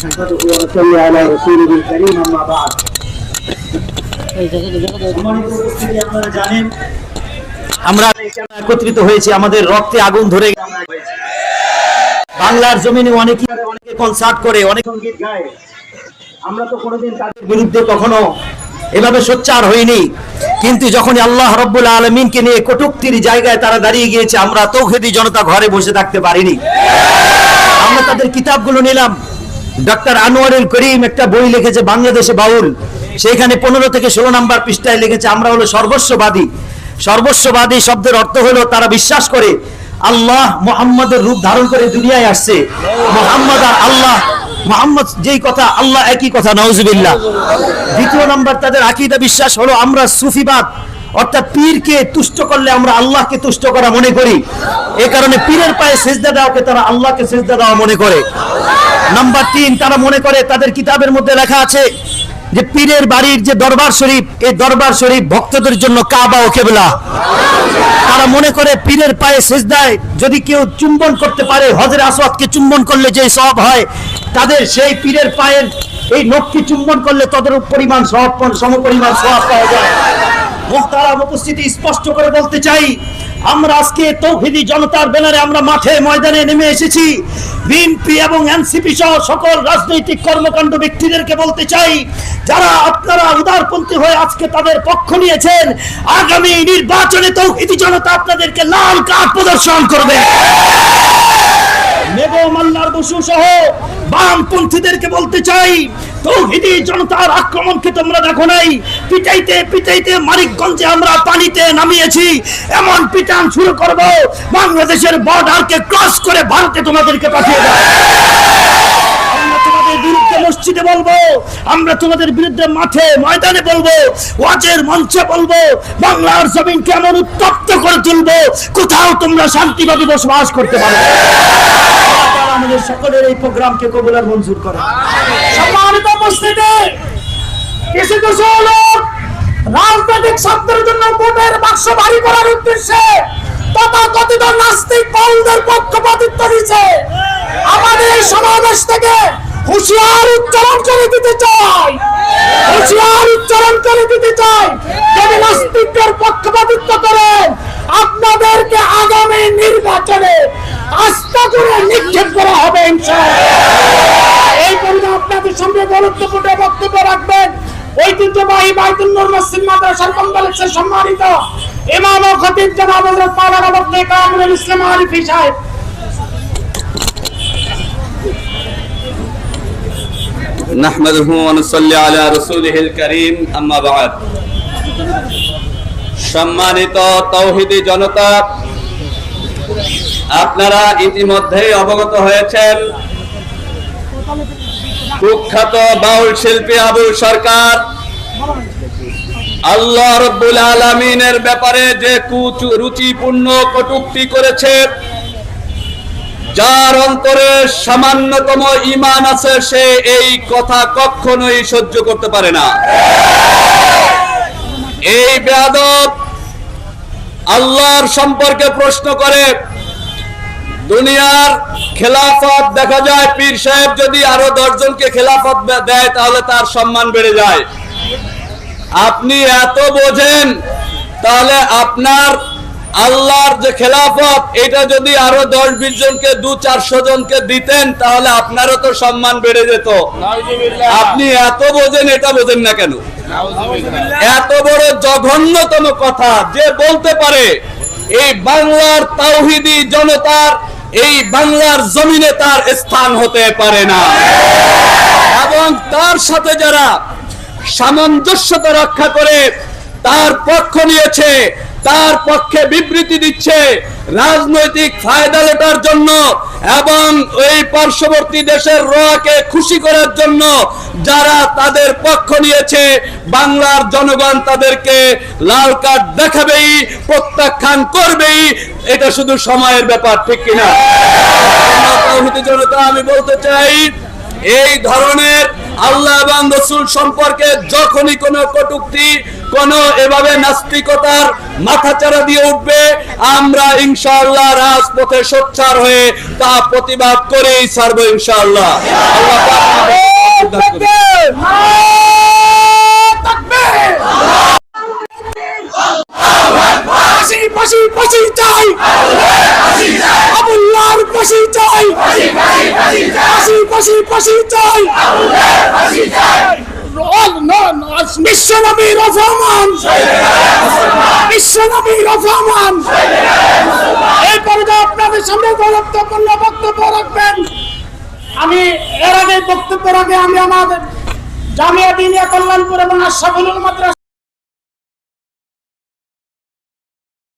نحمده ونصلي على رسوله الكريم أما بعد আপনারা জানেন আমরা এখানে একত্রিত হয়েছি আমাদের রক্তে আগুন ধরে বাংলার জমিনে অনেকে কনসার্ট করে অনেক সঙ্গীত গায় আমরা তো কোনোদিন তাদের বিরুদ্ধে কখনো এভাবে সোচ্চার হইনি কিন্তু যখন আল্লাহ রাব্বুল আলামিনকে নিয়ে কটূক্তির জায়গায় তারা দাঁড়িয়ে গিয়েছে আমরা তৌহিদি জনতা ঘরে বসে থাকতে পারিনি আমরা তাদের কিতাবগুলো নিলাম ডক্টর আনোয়ারুল করিম একটা বই লিখেছে বাংলাদেশে বাউল সেখানে 15 থেকে 16 নম্বর পৃষ্ঠায় লিখেছে আমরা হলো সর্বস্ববাদী সর্বস্ববাদী শব্দের অর্থ হলো তারা বিশ্বাস করে আল্লাহ মুহাম্মাদের রূপ ধারণ করে দুনিয়ায় আসছে মুহাম্মদ আর আল্লাহ মুহাম্মদ যেই কথা আল্লাহ একই কথা নাউজুবিল্লাহ দ্বিতীয় নম্বর তাদের আকীদা বিশ্বাস হলো আমরা সুফিবাদ অর্থাৎ পীরকে তুষ্ট করলে আমরা আল্লাহকে তুষ্ট করা মনে করি এই কারণে পীরের পায়ে সিজদা দেওয়াকে তারা আল্লাহকে সিজদা দেওয়া মনে করে নাম্বার 3 তারা মনে করে তাদের কিতাবের মধ্যে লেখা আছে যে পীরের বাড়ির যে দরবার শরীফ এই দরবার শরীফ ভক্তদের জন্য কাবা ও কিবলা তারা মনে করে পীরের পায়ে সিজদায় যদি কেউ চুম্বন করতে পারে হযরত আসওয়াদকে চুম্বন করলে যে সওয়াব হয় তাদের সেই পীরের পায়ের এই নখকে চুম্বন করলে তাদের পরিমাণ সওয়াব সমপরিমাণ সওয়াব পাওয়া যায় মুহতারাম উপস্থিতি স্পষ্ট করে বলতে চাই আমরা আজকে তৌহিদি জনতার ব্যানারে আমরা মাঠে ময়দানে নেমে এসেছি বিএনপি এবং এনসিপি সহ সকল রাজনৈতিক কর্মকাণ্ড ব্যক্তিদেরকে বলতে চাই যারা আপনারা উদারপন্থী হয়ে আজকে তাদের পক্ষ নিয়েছেন আগামী নির্বাচনে তৌহিদি জনতা আপনাদেরকে লাল কার্ড প্রদর্শন করবে বেগম আল্লাহর বসু সহ বামপন্থীদেরকে বলতে চাই তৌহিদি জনতার আক্রমণকে তোমরা দেখো নাই পিটাইতে পিটাইতে মানিকগঞ্জে আমরা পানিতে নামিয়েছি এমন পিটান শুরু করব বাংলাদেশের বর্ডারকে ক্রস করে ভারতে তোমাদেরকে পাঠিয়ে দেব আমরা তোমাদের বিরুদ্ধে মসজিদে বলবো আমরা তোমাদের বিরুদ্ধে মাঠে ময়দানে বলবো ওয়াজের মঞ্চে বলবো বাংলার জমিনকে এমন উত্তপ্ত করে তুলবো কোথাও তোমরা শান্তিভাবে বসবাস করতে পারবে আমাদের সকলের এই প্রোগ্রামকে কবুল আর মঞ্জুর করে সম্মানিত উপস্থিতি কিছু কিছু লোক রাজনৈতিক স্বার্থের জন্য ভোটের বাক্স ভারী করার উদ্দেশ্যে তথাকথিত নাস্তিক দলদের পক্ষপাতিত্ব দিচ্ছে আমাদের এই সমাবেশ থেকে হুঁশিয়ার উচ্চারণ করে দিতে চাই হুঁশিয়ার উচ্চারণ করে দিতে চাই যদি নাস্তিকদের পক্ষপাতিত্ব করেন আপনাদেরকে আগামী নির্বাচনে আস্থা করে নিক্ষেপ করা হবে ইনশাআল্লাহ এই পরিমাণ আপনাদের সামনে গুরুত্বপূর্ণ বক্তব্য রাখবেন ঐতিহ্যবাহী বাইতুল নূর মসজিদ মাদ্রাসার কমপ্লেক্সের সম্মানিত ইমাম ও খতিব জনাব হযরত মাওলানা মুফতি কামরুল ইসলাম আরিফি সাহেব নাহমাদুহু ওয়া নুসাল্লি আলা রাসূলিহিল কারীম আম্মা বা'দ সম্মানিত তাওহীদি জনতা আপনারা ইতিমধ্যেই অবগত হয়েছেন কুখ্যাত বাউল শিল্পী আবুল সরকার আল্লাহ রাব্বুল আলামিনের ব্যাপারে যে রুচিপূর্ণ কটূক্তি করেছে যার অন্তরে সামান্যতম ঈমান আছে সে এই কথা কখনোই সহ্য করতে পারে না এই বেয়াদব আল্লাহর সম্পর্কে প্রশ্ন করে দুনিয়ার খেলাফত দেখা যায় পীর সাহেব যদি আরো 10 জনকে খেলাফত দেয় তাহলে তার সম্মান বেড়ে যায় আপনি এত বোঝেন তাহলে আপনার আল্লাহর যে খেলাফত এটা যদি আরো 10-20 জনকে 200-400 জনকে দিতেন তাহলে আপনারও তো সম্মান বেড়ে যেত আপনি এত বোঝেন এটা বোঝেন না কেন এত বড় জঘন্যতম কথা যে বলতে পারে এই বাংলার তাওহীদি জনতার এই বাংলার জমিনে তার স্থান হতে পারে না এবং তার সাথে যারা সামঞ্জস্যতা রক্ষা করে তার পক্ষ নিয়েছে তার পক্ষে বিবৃতি দিচ্ছে রাজনৈতিক ফায়দা লোটার জন্য এবং এই পার্শ্ববর্তী দেশের রকে খুশি করার জন্য যারা তাদের পক্ষ নিয়েছে বাংলার জনগণ তাদেরকে লাল কার্ড দেখাবেই প্রত্যাখ্যান করবেই এটা শুধু সময়ের ব্যাপার ঠিক কিনা তাওহীদি জনতা আমি বলতে চাই এই ধরনের আল্লাহ এবং রাসূল সম্পর্কে যখনই কোনো কটূক্তি কোনো এভাবে নাস্তিকতার মাথাচাড়া দিয়ে উঠবে আমরা ইনশাআল্লাহ রাজপথে সোচ্চার হয়ে তা প্রতিবাদ করেই ছাড়ব ইনশাআল্লাহ আল্লাহ পাক ফাঁসি চাই, আবুল্লাহর ফাঁসি চাই, ফাঁসি চাই, বিশ্বনবীর রহমান, বিশ্বনবীর রহমান। এই পর্যায়ে আপনাদের সামনে গুরুত্বপূর্ণ বক্তব্য রাখবেন। আমি এর আগে বক্তব্যের আগে আমি আমাদের জামিয়া দিনিয়া কল্যাণপুর এবং আশরাফুল মাদ্রাসা